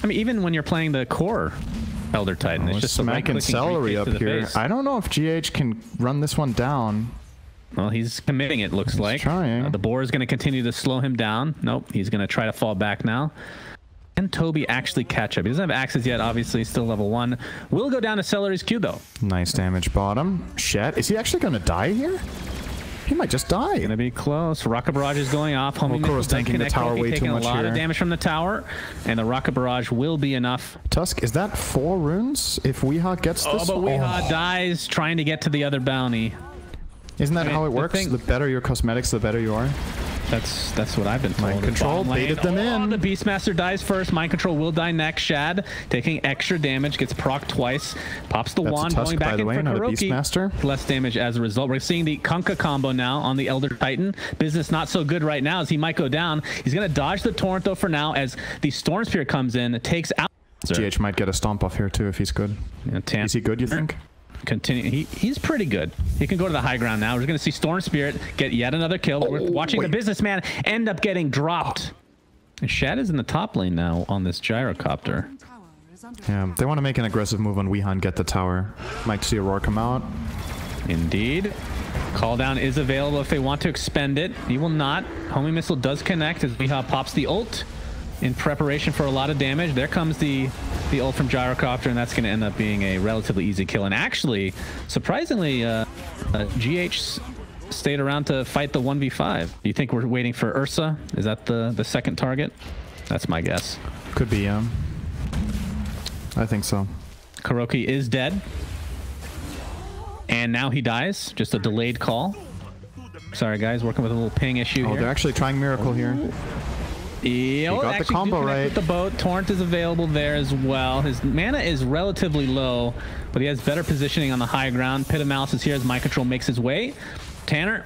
I mean, even when you're playing the core Elder Titan, it's just smacking celery up here. face. I don't know if GH can run this one down. Well, he's committing, it looks like. Trying. The boar is going to continue to slow him down. Nope, he's going to try to fall back now. Can Toby actually catch up? He doesn't have axes yet, obviously, still level 1. Will go down to Celery's Q, though. Nice damage bottom. Shed. Is he actually going to die here? He might just die. Gonna be close. Rocket Barrage is going off. Homie Kuro's tanking the tower way too much taking a lot here. of damage from the tower, and the Rocket Barrage will be enough. Tusk, is that 4 runes if Weehaw gets this? But Weehaw dies trying to get to the other bounty. Isn't that how it works? The better your cosmetics, the better you are. That's what I've been told. Mind Control baited them in. The Beastmaster dies first. Mind Control will die next. Shad taking extra damage, gets proc twice, pops the wand, going back in for Kuroki. Less damage as a result. We're seeing the Kunkka combo now on the Elder Titan. Business not so good right now as he might go down. He's going to dodge the Torrent though for now as the Storm Spear comes in, takes out. GH might get a stomp off here too if he's good. Yeah, is he good, you think? Continue. He's pretty good. He can go to the high ground now. We're going to see Storm Spirit get yet another kill. We're watching the businessman end up getting dropped. And Shad is in the top lane now on this gyrocopter. Yeah, they want to make an aggressive move on Weehaw and get the tower. Might see Aurora come out. Indeed. Call down is available if they want to expend it. He will not. Homing missile does connect as Weehaw pops the ult in preparation for a lot of damage. There comes the ult from gyrocopter, and that's going to end up being a relatively easy kill. And actually, surprisingly, GH stayed around to fight the 1v5. Do you think we're waiting for Ursa? Is that the second target? That's my guess. Could be, yeah. I think so. Kuroki is dead. And now he dies. Just a delayed call. Sorry, guys. Working with a little ping issue here. They're actually trying Miracle here. He got the combo right. With the boat. Torrent is available there as well. His mana is relatively low, but he has better positioning on the high ground. Pit of Malice is here as Mind Control makes his way. Tanner,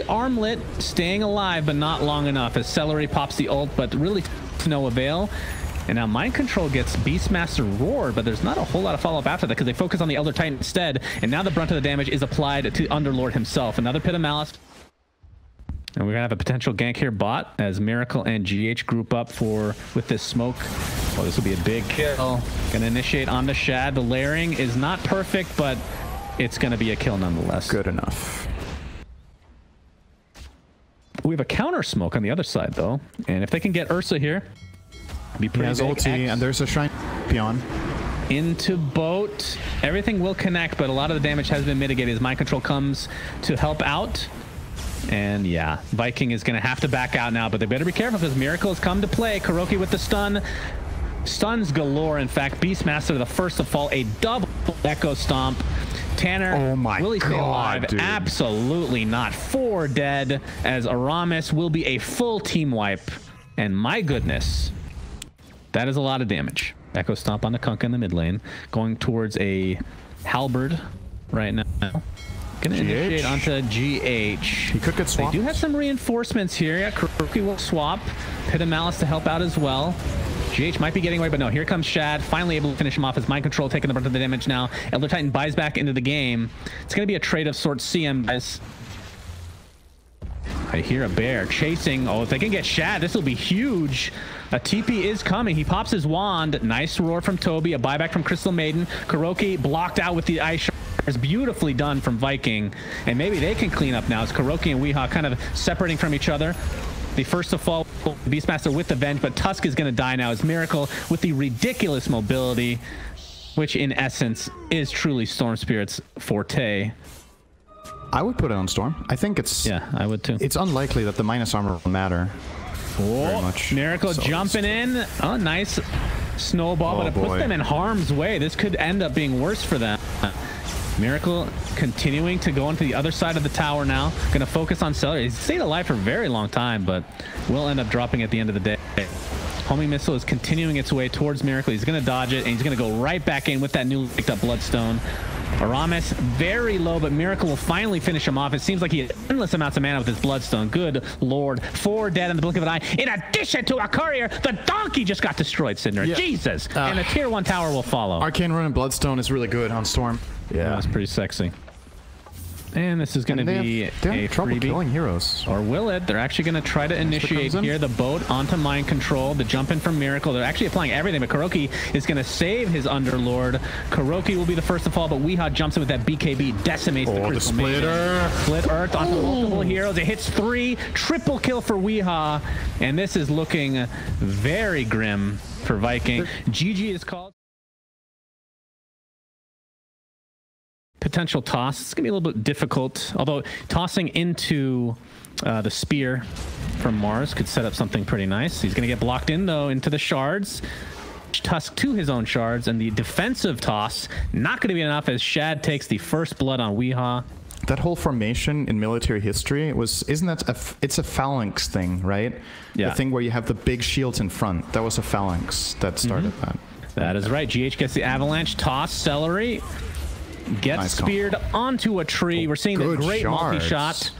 armlet, staying alive, but not long enough as Celery pops the ult, but really to no avail. And now Mind Control gets Beastmaster Roar, but there's not a whole lot of follow-up after that because they focus on the Elder Titan instead. And now the brunt of the damage is applied to Underlord himself. Another Pit of Malice. And we're gonna have a potential gank here bot as Miracle and GH group up with this smoke. Oh, this will be a big kill. Gonna initiate on the Shad. The layering is not perfect, but it's gonna be a kill nonetheless. Good enough. We have a counter smoke on the other side though, and if they can get Ursa here, be pretty big. Ulti, and there's a Shrine Peon. Into boat. Everything will connect, but a lot of the damage has been mitigated as Mind Control comes to help out. And yeah, Viking is going to have to back out now, but they better be careful because Miracle has come to play. Kuroki with the stun. Stuns galore. In fact, Beastmaster, the first to fall, a double Echo Stomp. Tanner, oh my will he stay alive? Dude. Absolutely not. 4 dead as Aramis will be a full team wipe. And my goodness, that is a lot of damage. Echo Stomp on the Kunkka in the mid lane. Going towards a Halberd right now. Gonna initiate onto GH. He could get swapped. They do have some reinforcements here. Yeah, Kuroki will swap. Pit of Malice to help out as well. GH might be getting away, but no, here comes Shad. Finally able to finish him off as Mind Control taking the brunt of the damage now. Elder Titan buys back into the game. It's gonna be a trade of sorts. CM, guys. I hear a bear chasing. Oh, if they can get Shad, this will be huge. A TP is coming. He pops his wand. Nice roar from Toby. A buyback from Crystal Maiden. Kuroki blocked out with the ice shard. It's beautifully done from Viking. And maybe they can clean up now as Kuroki and Weehaw kind of separating from each other. The first to fall, Beastmaster with the venge, but Tusk is going to die now as Miracle with the ridiculous mobility, which in essence is truly Storm Spirit's forte. I would put it on Storm. I think it's... Yeah, I would too. It's unlikely that the minus armor will matter. Very much. Miracle jumping in. Oh, nice snowball, but it puts them in harm's way. This could end up being worse for them. Miracle continuing to go into the other side of the tower now. Going to focus on Celery. He's stayed alive for a very long time, but will end up dropping at the end of the day. Homing missile is continuing its way towards Miracle. He's going to dodge it, and he's going to go right back in with that newly picked up Bloodstone. Aramis very low, but Miracle will finally finish him off. It seems like he has endless amounts of mana with his Bloodstone. Good lord. 4 dead in the blink of an eye. In addition to a courier, the donkey just got destroyed, Cinder. Yeah. Jesus. And a tier 1 tower will follow. Arcane Rune and Bloodstone is really good on Storm. Yeah, that's pretty sexy. And this is going to be a trouble freebie. killing heroes. Or will it? They're actually going to try to initiate here. The boat onto mind control. The jump in from Miracle. They're actually applying everything, but Kuroki is going to save his Underlord. Kuroki will be the first to fall, but Weehaw jumps in with that BKB, decimates the Crystal Maiden. Split Earth onto multiple heroes. It hits 3. Triple kill for Weehaw. And this is looking very grim for Viking. GG is called. Potential toss. It's going to be a little bit difficult, although tossing into the spear from Mars could set up something pretty nice. He's going to get blocked in, though, into the shards. Tusk to his own shards, and the defensive toss not going to be enough as Shad takes the first blood on Weehaw. That whole formation in military history isn't that it's a phalanx thing, right? Yeah. The thing where you have the big shields in front. That was a phalanx that started that. That is right. GH gets the avalanche toss. Celery gets speared onto a tree. We're seeing the great multi-shot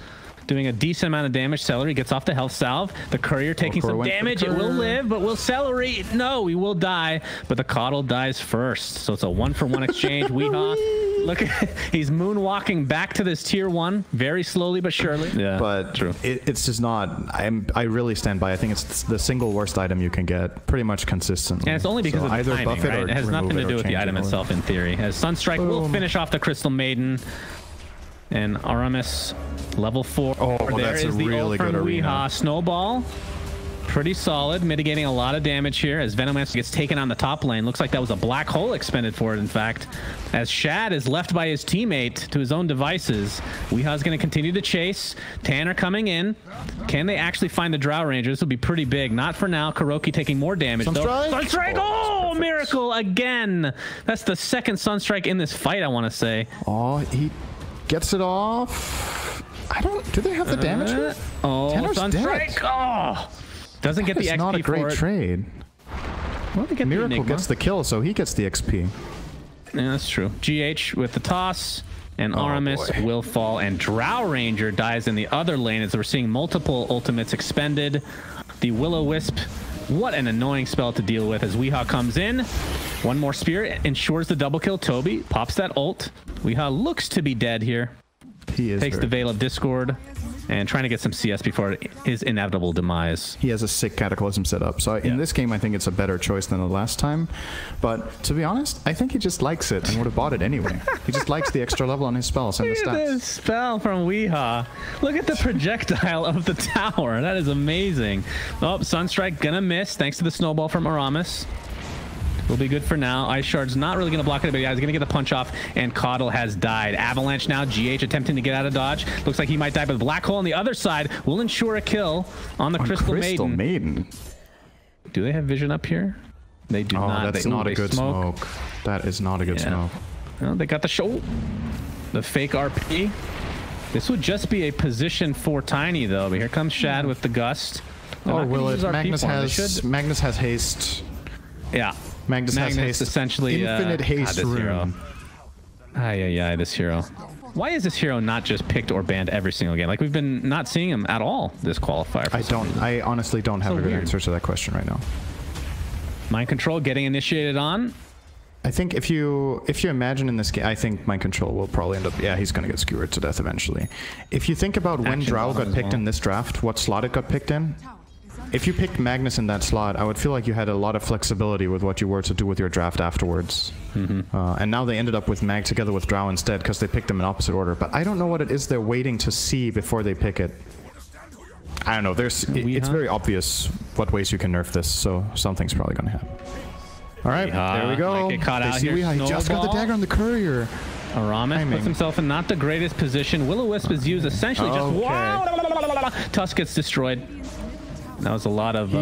doing a decent amount of damage. Celery gets off the health salve. The courier taking some damage. It will live, but will Celery? No, he will die. But the Coddle dies first. So it's a 1-for-1 exchange. Weehaw, look, he's moonwalking back to this tier 1 very slowly but surely. Yeah, but true. It's just not. I really stand by. I think it's the single worst item you can get pretty much consistently. And it's only because of the either timing, buff it right? or It has nothing to do with the item itself in theory. As Sunstrike will finish off the Crystal Maiden. And Aramis, level 4. Oh, there that's is a the really ult from good arena. Weehaw. Snowball, pretty solid, mitigating a lot of damage here as Venomancer gets taken on the top lane. Looks like that was a black hole expended for it, in fact. As Shad is left by his teammate to his own devices, Weehaw's going to continue to chase. Tanner coming in. Can they actually find the Drow Ranger? This will be pretty big. Not for now. Kuroki taking more damage, though. Sunstrike! Oh, Miracle again! That's the second Sunstrike in this fight, I want to say. Oh, he gets it off. Do they have the damage here? Oh, Tanner's Sunstrike! dead. Oh! Doesn't get the XP. It's not a great trade. Well, they get Miracle gets the kill, so he gets the XP. Yeah, that's true. GH with the toss, and Aramis will fall, and Drow Ranger dies in the other lane as we're seeing multiple ultimates expended. The Will-O-Wisp, what an annoying spell to deal with as Weehaw comes in. One more spear ensures the double kill. Toby pops that ult. Weehaw looks to be dead here. He is. Takes the Veil of Discord and trying to get some CS before his inevitable demise. He has a sick Cataclysm set up. So in this game, I think it's a better choice than the last time. But to be honest, I think he just likes it and would have bought it anyway. He just likes the extra level on his spells and the stats. Look at this spell from Weehaw. Look at the projectile of the tower. That is amazing. Oh, Sunstrike gonna miss thanks to the snowball from Aramis. Will be good for now. Ice Shard's not really going to block it, but yeah, he's going to get the punch off, and Coddle has died. Avalanche now, GH attempting to get out of dodge. Looks like he might die, but the Black Hole on the other side will ensure a kill on the Crystal Maiden. Do they have vision up here? They do not. That's not a good smoke. That is not a good smoke. Well, they got the show. The fake RP. This would just be a position for Tiny, though. But here comes Shad with the Gust. Oh, will it? Magnus has haste. Yeah. Magnus has haste. Essentially infinite haste room. This hero. Why is this hero not just picked or banned every single game? Like, we've been not seeing him at all this qualifier. I honestly don't have a good answer to that question right now. Mind Control getting initiated on. I think if you imagine in this game, I think Mind Control will probably end up, he's going to get skewered to death eventually. If you think about when Drow got picked in this draft, what slot it got picked in, if you picked Magnus in that slot, I would feel like you had a lot of flexibility with what you were to do with your draft afterwards. And now they ended up with Mag together with Drow instead because they picked them in opposite order. But I don't know what it is they're waiting to see before they pick it. I don't know. It's very obvious what ways you can nerf this, so something's probably going to happen. All right, there we go. Get caught out here. He just got the dagger on the courier. Aramis puts himself in not the greatest position. Will-O-Wisp is used essentially just... Wow! Tusk gets destroyed. That was a lot of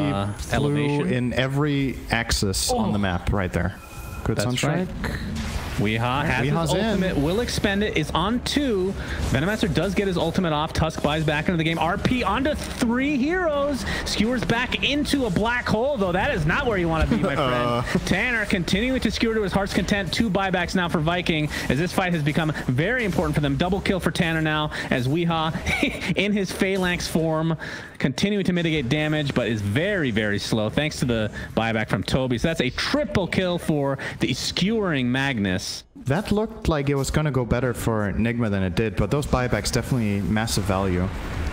elevation. In every axis on the map right there. Good Sunstrike. Weehaw has his ultimate, will expend it, is on 2. Venomancer does get his ultimate off. Tusk buys back into the game. RP onto 3 heroes. Skewers back into a black hole, though. That is not where you want to be, my friend. Tanner continuing to skewer to his heart's content. 2 buybacks now for Viking, as this fight has become very important for them. Double kill for Tanner now, as Weehaw, in his phalanx form, continuing to mitigate damage, but is very, very slow, thanks to the buyback from Toby. So that's a triple kill for the skewering Magnus. Avalanche. That looked like it was going to go better for Enigma than it did, but those buybacks definitely massive value.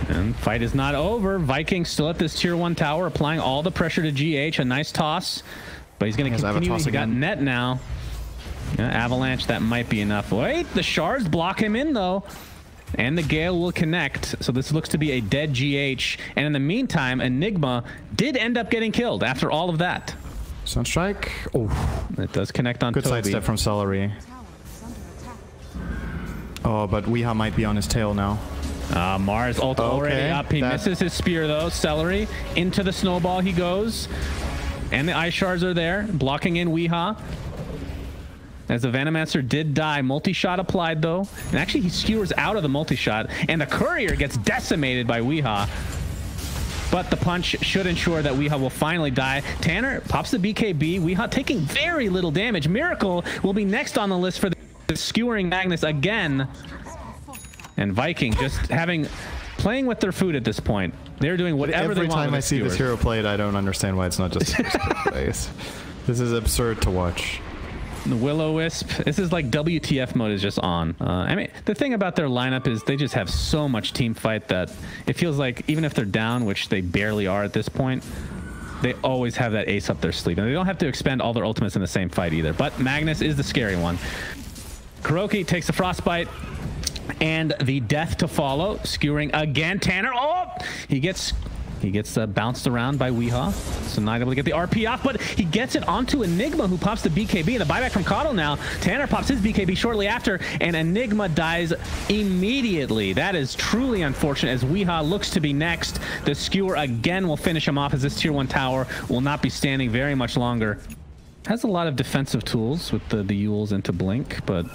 And fight is not over. Viking still at this tier 1 tower, applying all the pressure to GH. A nice toss, but he's going to continue. He's got net now. Yeah, Avalanche, that might be enough. Wait, the shards block him in though. And the Gale will connect. So this looks to be a dead GH. And in the meantime, Enigma did end up getting killed after all of that. Sunstrike. Oh, it does connect on good Toby. sidestep from Celery. Oh, but Weeha might be on his tail now. Mars ult already up. He misses his spear though. Celery into the snowball he goes. And the ice shards are there, blocking in Weeha. As the Venomancer did die. Multi-shot applied though. And actually he skewers out of the multi-shot. And the courier gets decimated by Weeha. But the punch should ensure that Weeha will finally die. Tanner pops the BKB. Weeha taking very little damage. Miracle will be next on the list for the skewering Magnus again. And Viking just playing with their food at this point. They're doing whatever they want. Every time I see this hero played, I don't understand why it's not just face. This is absurd to watch. The Will-O-Wisp, this is like WTF mode is just on. I mean, the thing about their lineup is they just have so much team fight that it feels like even if they're down, which they barely are at this point, they always have that ace up their sleeve. And they don't have to expend all their ultimates in the same fight either. But Magnus is the scary one. Kuroki takes the Frostbite and the death to follow. Skewering again. Tanner, he gets bounced around by Weeha, so not able to get the RP off, but he gets it onto Enigma, who pops the BKB. The buyback from Coddle now. Tanner pops his BKB shortly after, and Enigma dies immediately. That is truly unfortunate, as Weeha looks to be next. The skewer again will finish him off, as this tier 1 tower will not be standing very much longer. Has a lot of defensive tools with the Yules into Blink, but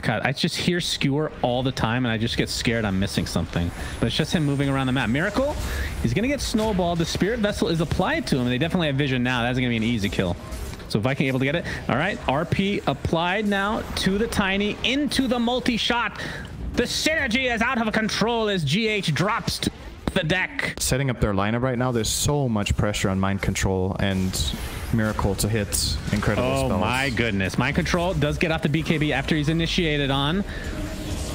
God, I just hear skewer all the time and I just get scared I'm missing something. But it's just him moving around the map. Miracle, he's going to get snowballed. The Spirit Vessel is applied to him. They definitely have vision now. That's going to be an easy kill. So Viking able to get it. All right, RP applied now to the Tiny, into the multi-shot. The synergy is out of control as GH drops to the deck. Setting up their lineup right now, there's so much pressure on Mind Control and Miracle to hit incredible spells. Oh my goodness. Mind Control does get off the BKB after he's initiated on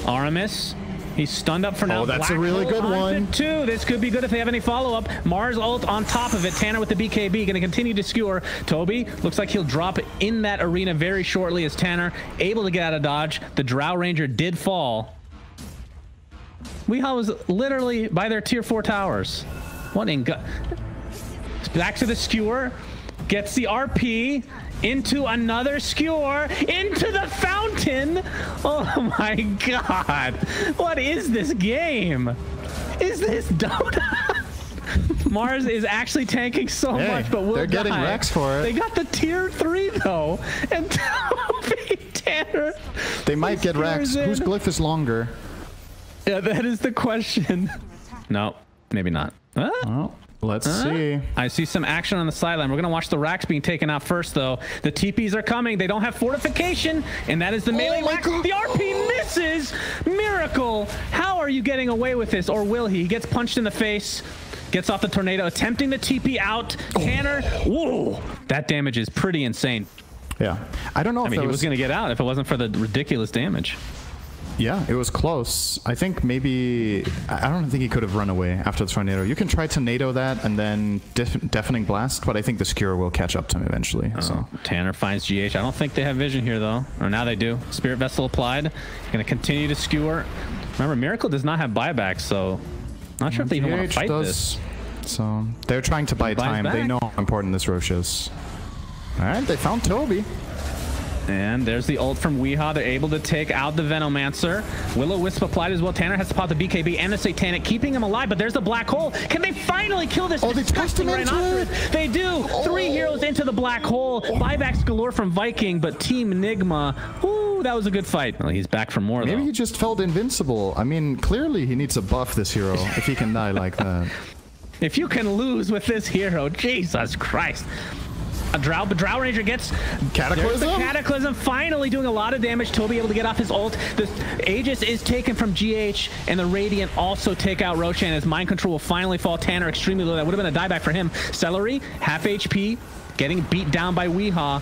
Aramis. He's stunned up for now. Oh, that's a really good one. Two. This could be good if they have any follow-up. Mars ult on top of it. Tanner with the BKB going to continue to skewer. Toby looks like he'll drop in that arena very shortly as Tanner able to get out of dodge. The Drow Ranger did fall. Weeha was literally by their tier 4 towers. What in gut? Back to the skewer. Gets the RP into another skewer, into the fountain. Oh my God. What is this game? Is this Dota? Mars is actually tanking so much, but will they're getting Rex for it. They got the tier 3 though. And Toby Tanner. They might get Rex. Whose glyph is longer? Yeah, that is the question. No, maybe not. Oh. Let's see. I see some action on the sideline. We're going to watch the racks being taken out first, though. The TPs are coming. They don't have fortification, and that is the melee rack. The RP misses. Miracle. How are you getting away with this, or will he? He gets punched in the face, gets off the tornado, attempting the TP out. Tanner, whoa, that damage is pretty insane. Yeah, I don't know if he was going to get out if it wasn't for the ridiculous damage. Yeah, it was close. I think maybe... I don't think he could have run away after the tornado. You can try to NATO that and then Deafening Blast, but I think the Skewer will catch up to him eventually. So Tanner finds GH. I don't think they have vision here, though. Or now they do. Spirit Vessel applied. Going to continue to Skewer. Remember, Miracle does not have buybacks, so... Not sure if they even want to fight this. So they're trying to buy time. They know how important this Roche is. All right, they found Toby. And there's the ult from Weeha. They're able to take out the Venomancer. Will-O-Wisp applied as well. Tanner has to pop the BKB and the Satanic, keeping him alive, but there's the black hole. Can they finally kill this disgusting rhinoceros? They do. 3 heroes into the black hole. Buybacks galore from Viking, but Team Enigma, ooh, that was a good fight. Well, he's back for more, Maybe he just felt invincible. I mean, clearly he needs a buff, this hero, if he can die like that. If you can lose with this hero, Jesus Christ. A Drow Ranger gets Cataclysm. The Cataclysm finally doing a lot of damage. Toby able to get off his ult. The Aegis is taken from GH, and the Radiant also take out Roshan as Mind Control will finally fall. Tanner extremely low. That would have been a dieback for him. Celery, half HP, getting beat down by Weeha.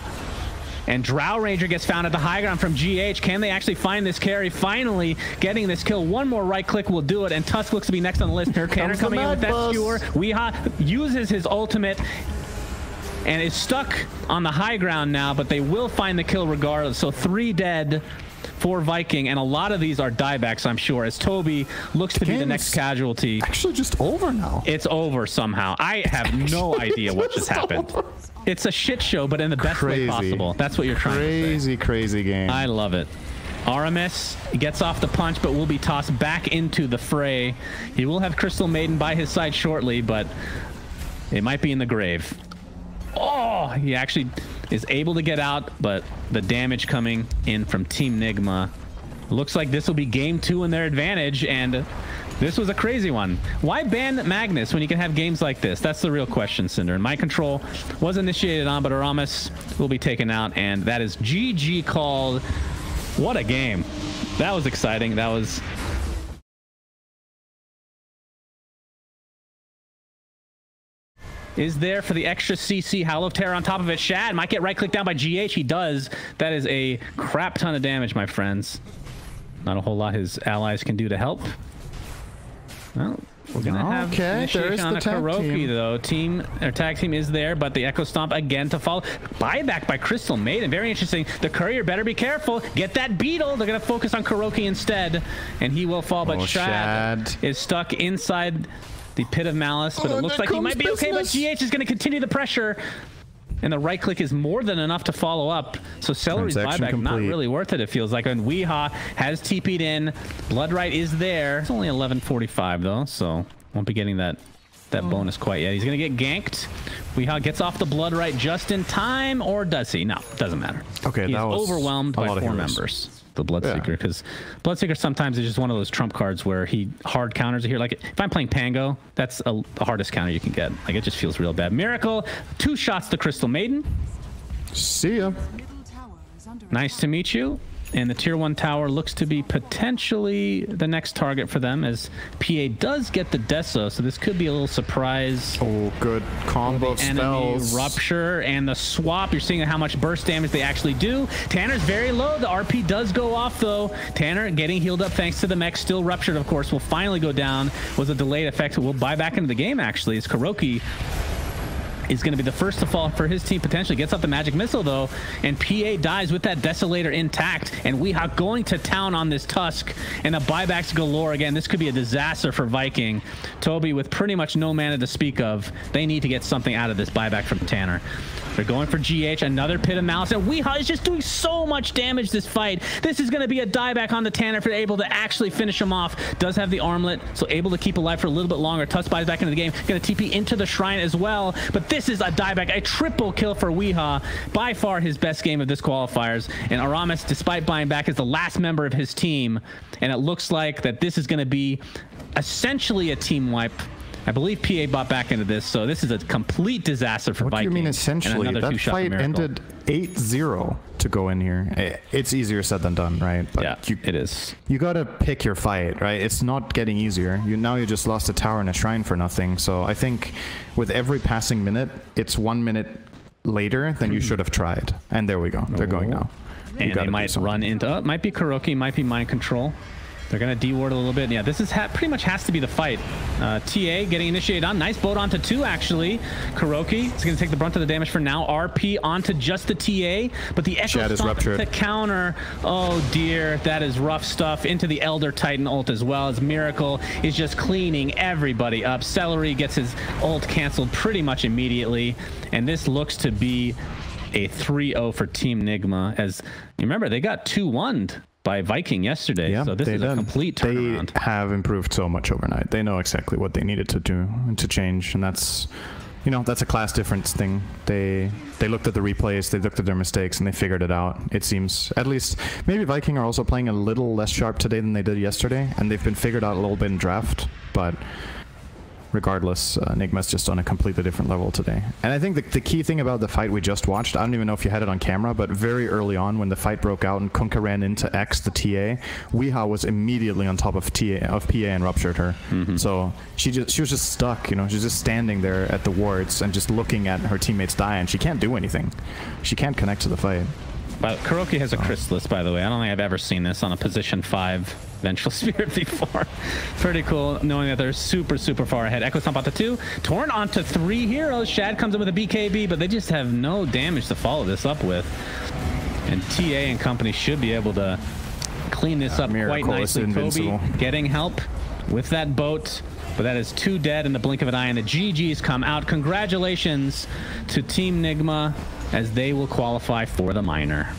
And Drow Ranger gets found at the high ground from GH. Can they actually find this carry? Finally getting this kill. One more right click will do it, and Tusk looks to be next on the list. Here Tanner coming in with that skewer. Weeha uses his ultimate and is stuck on the high ground now, but they will find the kill regardless. So 3 dead for Viking, and a lot of these are diebacks, I'm sure, as Toby looks to be the next casualty. Actually just over now. It's over somehow. I have no idea what just happened. It's a shit show, but in the best way possible. That's what you're trying to say. Crazy game. I love it. Aramis gets off the punch, but will be tossed back into the fray. He will have Crystal Maiden by his side shortly, but it might be in the grave. Oh, he actually is able to get out, but the damage coming in from Team Nigma. Looks like this will be game 2 in their advantage, and this was a crazy one. Why ban Magnus when you can have games like this? That's the real question, Cinder. And Mind Control was initiated on, but Aramis will be taken out, and that is GG called. What a game. That was exciting. That was... is there for the extra CC. Howl of Terror on top of it. Shad might get right-clicked down by GH. He does. That is a crap ton of damage, my friends. Not a whole lot his allies can do to help. Well, we're going to have initiation on a Kuroki, though. Tag team is there, but the Echo Stomp again to follow. Buyback by Crystal Maiden. Very interesting. The Courier better be careful. Get that Beetle. They're going to focus on Kuroki instead, and he will fall. But Shad is stuck inside the Pit of Malice, but it looks like he might be okay, but GH is going to continue the pressure, and the right click is more than enough to follow up. So Celery's buyback not really worth it, it feels like. And Weeha has TP'd in. Bloodright is there. It's only 11:45 though, so won't be getting that bonus quite yet. He's going to get ganked. Weeha gets off the Bloodright just in time, or does he? No, doesn't matter. Okay, he's overwhelmed by 4 members. The Bloodseeker, because Bloodseeker sometimes is just one of those trump cards where he hard counters here. Like if I'm playing Pango, that's the hardest counter you can get. Like it just feels real bad. Miracle, 2 shots to Crystal Maiden. See ya. Nice to meet you. And the tier 1 tower looks to be potentially the next target for them, as PA does get the Deso, so this could be a little surprise. Oh, good combo spells. Rupture and the swap. You're seeing how much burst damage they actually do. Tanner's very low. The RP does go off, though. Tanner getting healed up thanks to the mech. Still ruptured, of course. Will finally go down. Was a delayed effect. We'll buy back into the game, actually, as Kuroki is going to be the first to fall for his team, potentially. Gets up the magic missile, though, and PA dies with that Desolator intact, and Weeha going to town on this Tusk, and the buybacks galore again. This could be a disaster for Viking. Toby with pretty much no mana to speak of. They need to get something out of this buyback from Tanner. They're going for GH, another Pit of Malice, and Weeha is just doing so much damage this fight. This is going to be a dieback on the Tanner if they're able to actually finish him off. Does have the armlet, so able to keep alive for a little bit longer. Tusk buys back into the game. Going to TP into the shrine as well, but this is a dieback, a triple kill for Weeha. By far his best game of this qualifiers, and Aramis, despite buying back, is the last member of his team, and it looks like that this is going to be essentially a team wipe. I believe PA bought back into this, so this is a complete disaster for Viking. What do you mean essentially? That fight ended 8-0 to go in here. It's easier said than done, right? But yeah, it is. You gotta pick your fight, right? It's not getting easier. Now you just lost a tower and a shrine for nothing. So I think with every passing minute, it's 1 minute later than you should have tried. And there we go. They're going now. And they might run into... might be Kuroki, might be Mind Control. They're going to deward a little bit. Yeah, this is pretty much has to be the fight. TA getting initiated on. Nice boat onto 2, actually. Kuroki is going to take the brunt of the damage for now. RP onto just the TA, but the Echo Stomp to counter. Oh, dear. That is rough stuff. Into the Elder Titan ult as well, as Miracle is just cleaning everybody up. Celery gets his ult canceled pretty much immediately, and this looks to be a 3-0 for Team Nigma, as you remember, they got 2-1'd by Viking yesterday, so this is a complete turnaround. They have improved so much overnight. They know exactly what they needed to do and to change, and that's, you know, that's a class difference thing. They looked at the replays, they looked at their mistakes, and they figured it out. It seems, at least, maybe Viking are also playing a little less sharp today than they did yesterday, and they've been figured out a little bit in draft, but regardless, Nigma's just on a completely different level today. And I think the key thing about the fight we just watched, I don't even know if you had it on camera, but very early on when the fight broke out and Kunkka ran into X, the TA, Weeha was immediately on top of PA and ruptured her. So she was just stuck, you know, she's just standing there at the wards and just looking at her teammates die, and she can't do anything. She can't connect to the fight. But Kuroki has a Chrysalis, by the way. I don't think I've ever seen this on a position 5 Vengeful Spirit before. Pretty cool knowing that they're super, super far ahead. Echo Stomp onto 2. Torrent onto 3 heroes. Shad comes in with a BKB, but they just have no damage to follow this up with. And TA and company should be able to clean this up quite nicely. Kobe getting help with that boat. But that is 2 dead in the blink of an eye, and the GGs come out. Congratulations to Team Nigma as they will qualify for the minor.